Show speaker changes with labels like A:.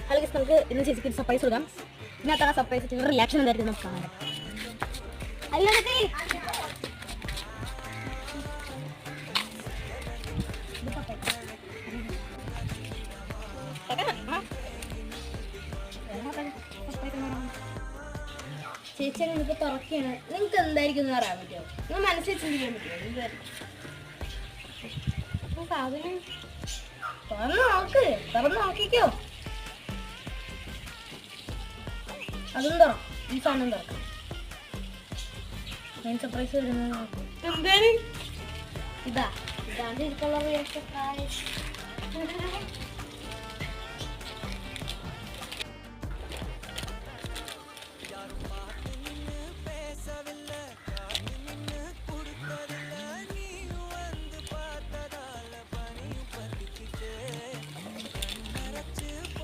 A: അല്ലെങ്കിൽ നമുക്ക് ഇന്ന് ചേച്ചിക്ക് സർപ്രൈസ് കൊടുക്കാം. ഇതിനകത്ത് ആ സർപ്രൈസ് റിയാക്ഷൻ എന്തായിരിക്കും നമുക്ക് കാണാം. ചേച്ചി നിങ്ങൾക്ക് തുറക്കുകയാണ്. നിങ്ങൾക്ക് എന്തായിരിക്കും എന്ന് പറയാൻ പറ്റുമോ? നിങ്ങൾ മനസ്സിൽ ചിന്തിക്കാൻ പറ്റുമോ? സാധനം തുറന്ന് നോക്കിക്കോ. അതും തുറ. ഈ സാധനം തുറക്കാം. മെയിൻ സർപ്രൈസ് വരുന്നത് ഇതാണ്. ഇതാണ് ഇതിലുള്ള സർപ്രൈസ്.